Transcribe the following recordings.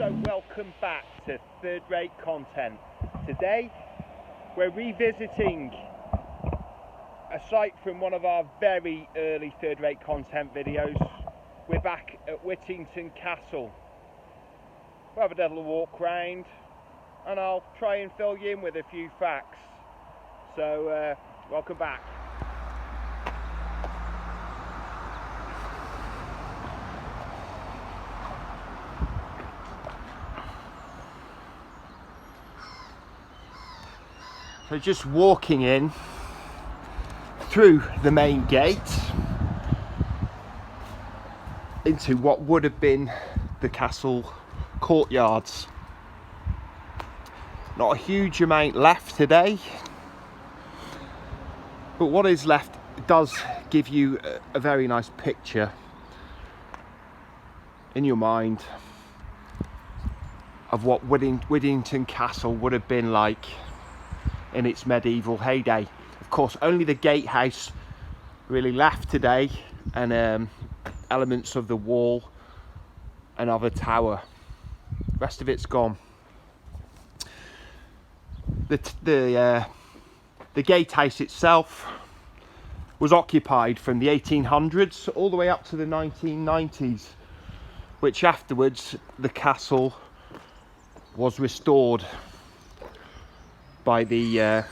So welcome back to Third Rate Content. Today we're revisiting a site from one of our very early Third Rate Content videos. We're back at Whittington Castle. We'll have a little walk round and I'll try and fill you in with a few facts. So welcome back. So just walking in through the main gate into what would have been the castle courtyards. Not a huge amount left today, but what is left does give you a very nice picture in your mind of what Whittington Castle would have been like in its medieval heyday. Of course, only the gatehouse really left today, and elements of the wall and of a tower. The rest of it's gone. The gatehouse itself was occupied from the 1800s all the way up to the 1990s, which afterwards the castle was restored by the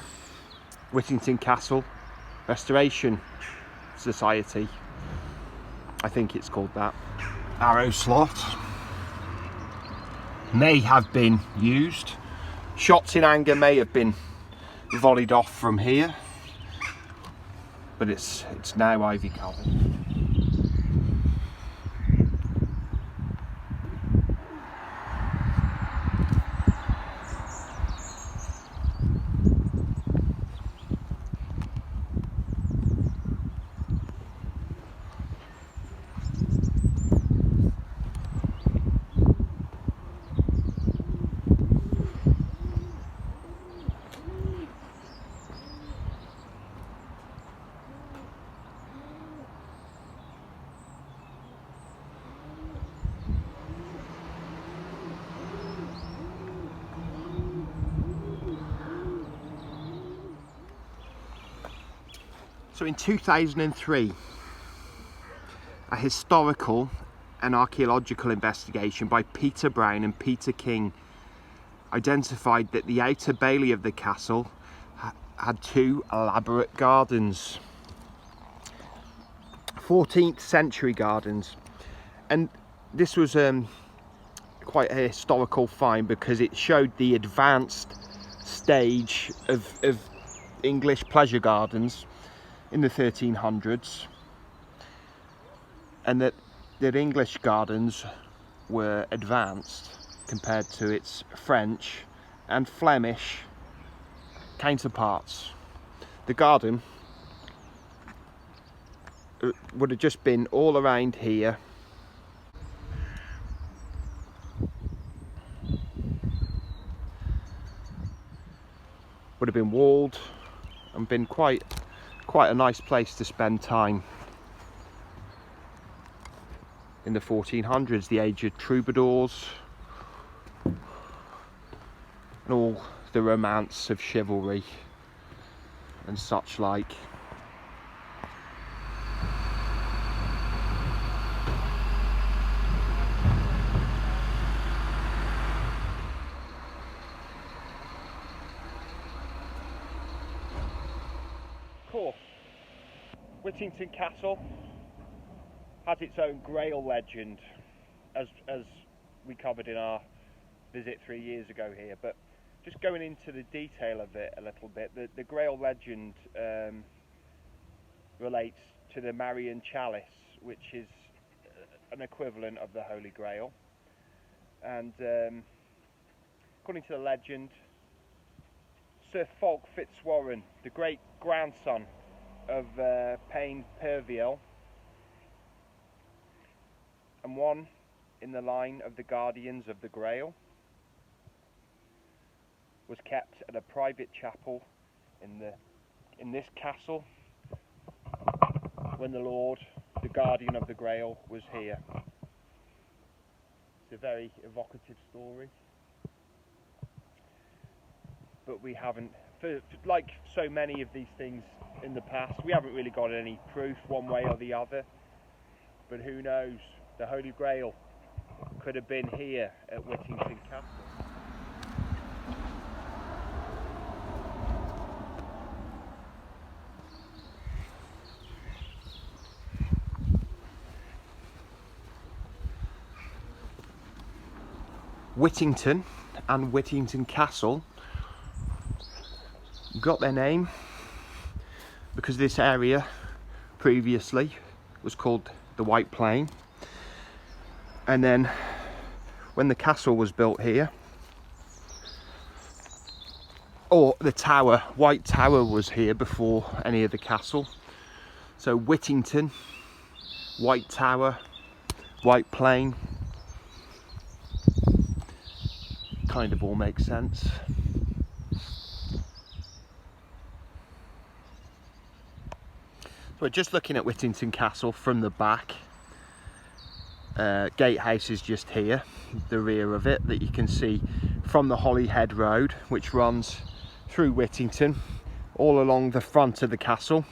Whittington Castle Restoration Society. I think it's called that. Arrow slot may have been used. Shots in anger may have been volleyed off from here, but it's now ivy covered. So in 2003, a historical and archaeological investigation by Peter Brown and Peter King identified that the outer bailey of the castle had two elaborate gardens, 14th century gardens, and this was quite a historical find because it showed the advanced stage of English pleasure gardens in the 1300s, and that English gardens were advanced compared to its French and Flemish counterparts. The garden would have just been all around here, would have been walled and been quite a nice place to spend time in the 1400s, the age of troubadours and all the romance of chivalry and such like. Cool. Whittington Castle has its own Grail legend, as we covered in our visit 3 years ago here, but just going into the detail of it a little bit, the Grail legend relates to the Marian chalice, which is an equivalent of the Holy Grail, and according to the legend, Sir Fulk Fitzwarren, the great grandson of Payne Perviel, and one in the line of the guardians of the Grail, was kept at a private chapel in this castle when the Lord, the guardian of the Grail, was here. It's a very evocative story, but we haven't, like so many of these things in the past, we haven't really got any proof one way or the other. But who knows, the Holy Grail could have been here at Whittington Castle. Whittington and Whittington Castle got their name because this area previously was called the White Plain, and then when the castle was built here, or the tower, White Tower was here before any of the castle, so Whittington, White Tower, White Plain, kind of all makes sense. So we're just looking at Whittington Castle from the back. Gatehouse is just here, the rear of it, that you can see from the Holyhead Road, which runs through Whittington all along the front of the castle.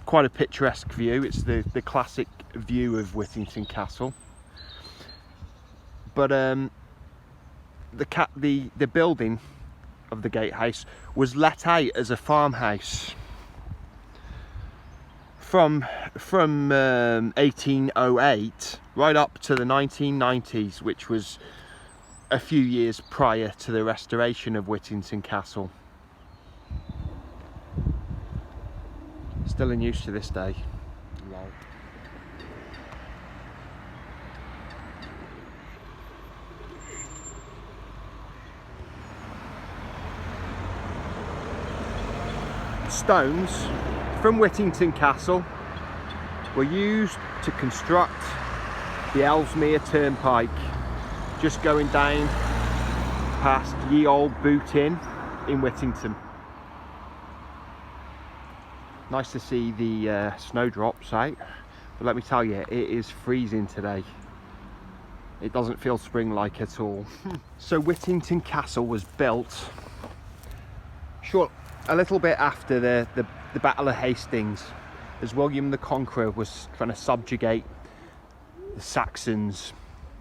Quite a picturesque view. It's the classic view of Whittington Castle. But the building of the gatehouse was let out as a farmhouse from 1808 right up to the 1990s, which was a few years prior to the restoration of Whittington Castle. Still in use to this day. Lol. Stones from Whittington Castle were used to construct the Ellesmere Turnpike, just going down past Ye Old Boot Inn in Whittington. Nice to see the Snowdrop Site, but let me tell you, it is freezing today. It doesn't feel spring-like at all. So Whittington Castle was built a little bit after the Battle of Hastings, as William the Conqueror was trying to subjugate the Saxons,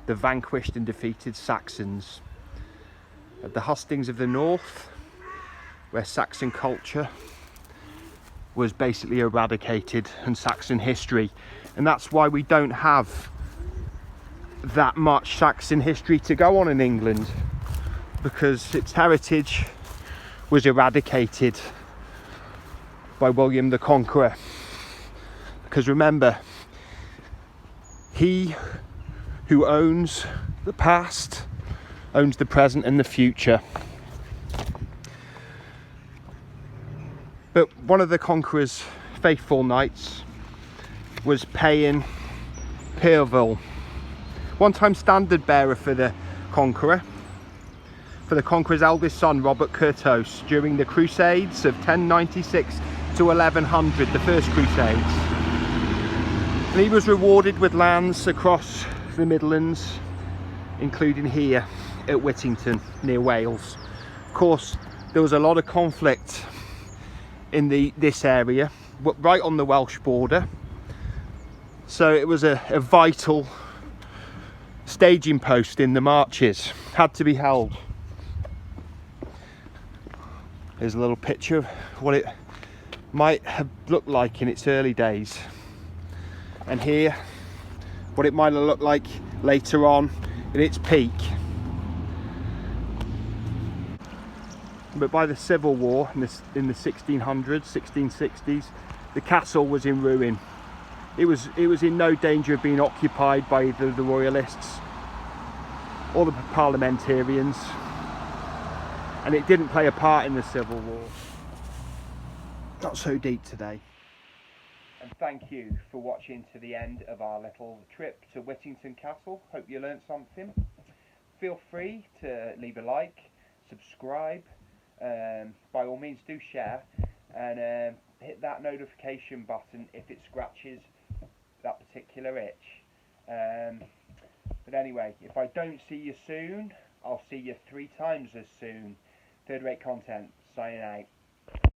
the vanquished and defeated Saxons, at the hustings of the north, where Saxon culture was basically eradicated, and Saxon history, and that's why we don't have that much Saxon history to go on in England, because its heritage was eradicated by William the Conqueror. Because remember, he who owns the past owns the present and the future. But one of the Conqueror's faithful knights was paying Pierreville, one-time standard bearer for the Conqueror's eldest son, Robert Curthose, during the Crusades of 1096 to 1100, the First Crusades. And he was rewarded with lands across the Midlands, including here at Whittington, near Wales. Of course, there was a lot of conflict in this area, but right on the Welsh border. So it was a vital staging post in the marches, had to be held. Here's a little picture of what it might have looked like in its early days, and here what it might have looked like later on in its peak. But by the Civil War in the 1600s, 1660s, the castle was in ruin. It was in no danger of being occupied by either the royalists or the parliamentarians, and it didn't play a part in the Civil War. Not so deep today. And thank you for watching to the end of our little trip to Whittington Castle. Hope you learned something. Feel free to leave a like, subscribe, by all means do share, and hit that notification button if it scratches that particular itch. But anyway, if I don't see you soon, I'll see you 3 times as soon. Third rate content, signing out.